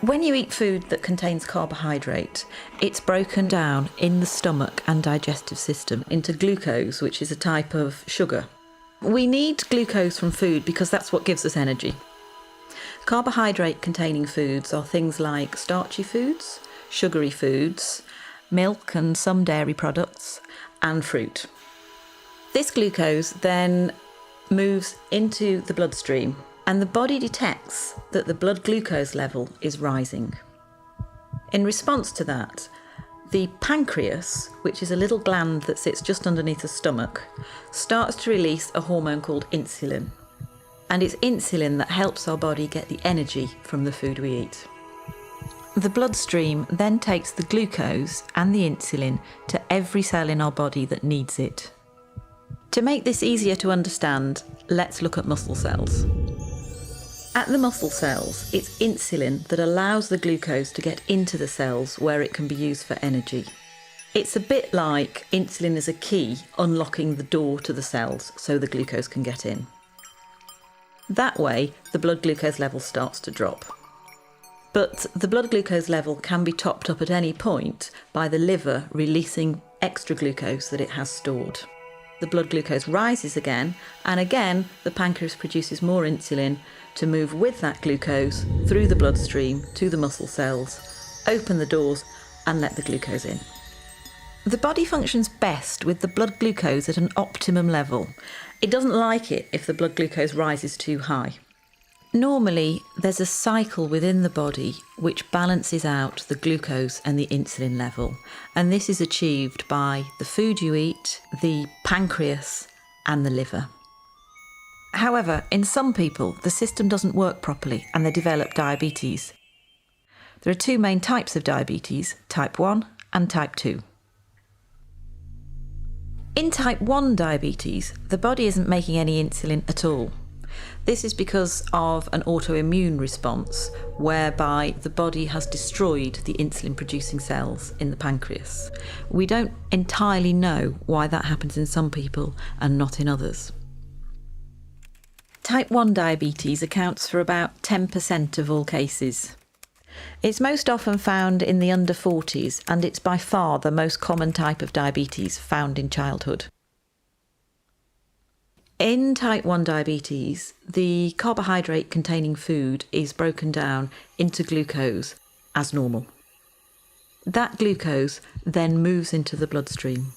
When you eat food that contains carbohydrate, it's broken down in the stomach and digestive system into glucose, which is a type of sugar. We need glucose from food because that's what gives us energy. Carbohydrate-containing foods are things like starchy foods, sugary foods, milk and some dairy products, and fruit. This glucose then moves into the bloodstream, and the body detects that the blood glucose level is rising. In response to that, the pancreas, which is a little gland that sits just underneath the stomach, starts to release a hormone called insulin. And it's insulin that helps our body get the energy from the food we eat. The bloodstream then takes the glucose and the insulin to every cell in our body that needs it. To make this easier to understand, let's look at muscle cells. At the muscle cells, it's insulin that allows the glucose to get into the cells where it can be used for energy. It's a bit like insulin is a key unlocking the door to the cells so the glucose can get in. That way, the blood glucose level starts to drop. But the blood glucose level can be topped up at any point by the liver releasing extra glucose that it has stored. The blood glucose rises again, and again the pancreas produces more insulin to move with that glucose through the bloodstream to the muscle cells, open the doors and let the glucose in. The body functions best with the blood glucose at an optimum level. It doesn't like it if the blood glucose rises too high. Normally, there's a cycle within the body which balances out the glucose and the insulin level, and this is achieved by the food you eat, the pancreas and the liver. However, in some people, the system doesn't work properly and they develop diabetes. There are two main types of diabetes, type 1 and type 2. In type 1 diabetes, the body isn't making any insulin at all. This is because of an autoimmune response whereby the body has destroyed the insulin-producing cells in the pancreas. We don't entirely know why that happens in some people and not in others. Type 1 diabetes accounts for about 10% of all cases. It's most often found in the under 40s, and it's by far the most common type of diabetes found in childhood. In type 1 diabetes, the carbohydrate-containing food is broken down into glucose as normal. That glucose then moves into the bloodstream.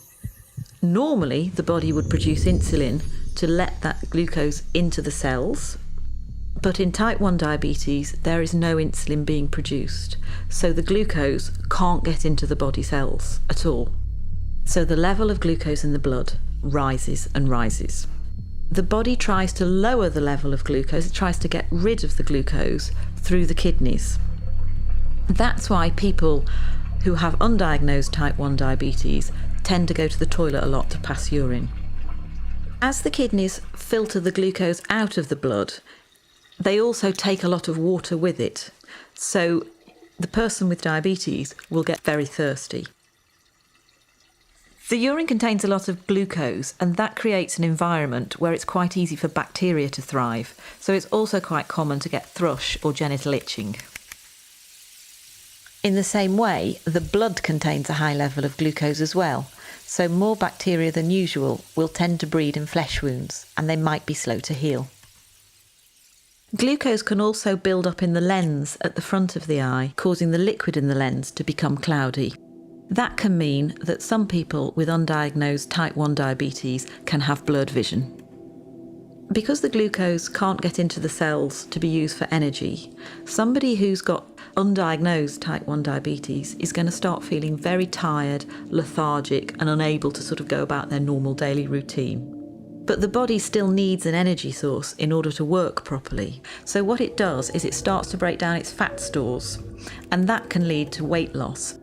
Normally, the body would produce insulin to let that glucose into the cells, but in type 1 diabetes, there is no insulin being produced, so the glucose can't get into the body cells at all. So the level of glucose in the blood rises and rises. The body tries to lower the level of glucose, it tries to get rid of the glucose through the kidneys. That's why people who have undiagnosed type 1 diabetes tend to go to the toilet a lot to pass urine. As the kidneys filter the glucose out of the blood, they also take a lot of water with it. So the person with diabetes will get very thirsty. The urine contains a lot of glucose, and that creates an environment where it's quite easy for bacteria to thrive. So it's also quite common to get thrush or genital itching. In the same way, the blood contains a high level of glucose as well. So more bacteria than usual will tend to breed in flesh wounds, and they might be slow to heal. Glucose can also build up in the lens at the front of the eye, causing the liquid in the lens to become cloudy. That can mean that some people with undiagnosed type 1 diabetes can have blurred vision. Because the glucose can't get into the cells to be used for energy, somebody who's got undiagnosed type 1 diabetes is going to start feeling very tired, lethargic and unable to sort of go about their normal daily routine. But the body still needs an energy source in order to work properly. So what it does is it starts to break down its fat stores, and that can lead to weight loss.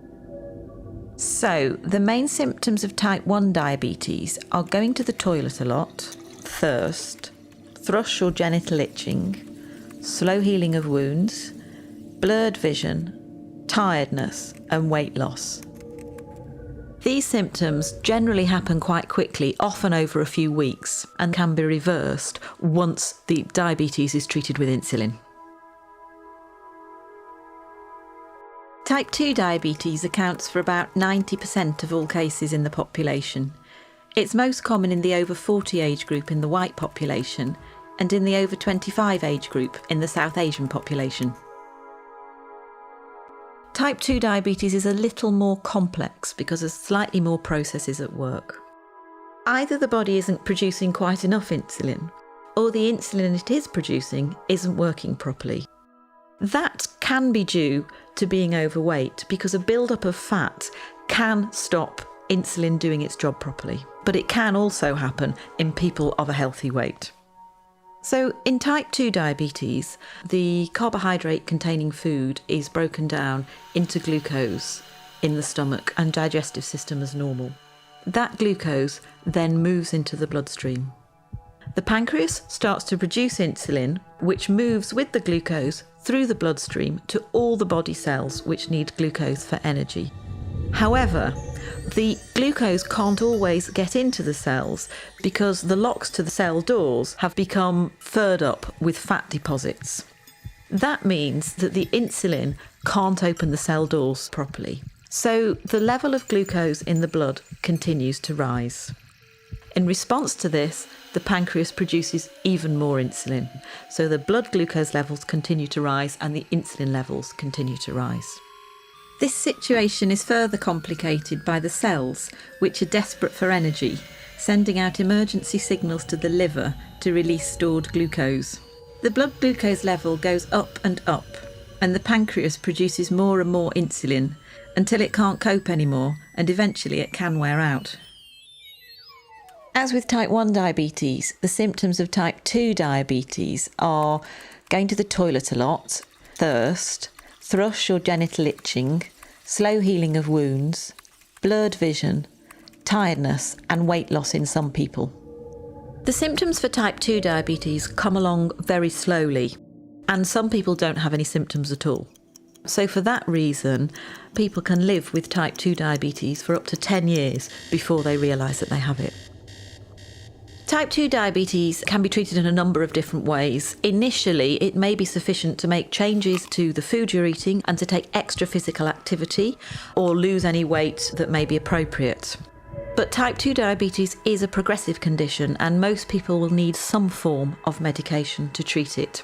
So the main symptoms of type 1 diabetes are going to the toilet a lot, thirst, thrush or genital itching, slow healing of wounds, blurred vision, tiredness and weight loss. These symptoms generally happen quite quickly, often over a few weeks, and can be reversed once the diabetes is treated with insulin. Type 2 diabetes accounts for about 90% of all cases in the population. It's most common in the over 40 age group in the white population and in the over 25 age group in the South Asian population. Type 2 diabetes is a little more complex because there's slightly more processes at work. Either the body isn't producing quite enough insulin, or the insulin it is producing isn't working properly. That can be due to being overweight because a build-up of fat can stop insulin doing its job properly, but it can also happen in people of a healthy weight. So in type 2 diabetes, the carbohydrate-containing food is broken down into glucose in the stomach and digestive system as normal. That glucose then moves into the bloodstream. The pancreas starts to produce insulin, which moves with the glucose through the bloodstream to all the body cells which need glucose for energy. However, the glucose can't always get into the cells because the locks to the cell doors have become furred up with fat deposits. That means that the insulin can't open the cell doors properly. So the level of glucose in the blood continues to rise. In response to this, the pancreas produces even more insulin. So the blood glucose levels continue to rise and the insulin levels continue to rise. This situation is further complicated by the cells, which are desperate for energy, sending out emergency signals to the liver to release stored glucose. The blood glucose level goes up and up, and the pancreas produces more and more insulin until it can't cope anymore, and eventually it can wear out. As with type 1 diabetes, the symptoms of type 2 diabetes are going to the toilet a lot, thirst, thrush or genital itching, slow healing of wounds, blurred vision, tiredness and weight loss in some people. The symptoms for type 2 diabetes come along very slowly, and some people don't have any symptoms at all. So for that reason, people can live with type 2 diabetes for up to 10 years before they realise that they have it. Type 2 diabetes can be treated in a number of different ways. Initially, it may be sufficient to make changes to the food you're eating and to take extra physical activity or lose any weight that may be appropriate. But type 2 diabetes is a progressive condition and most people will need some form of medication to treat it.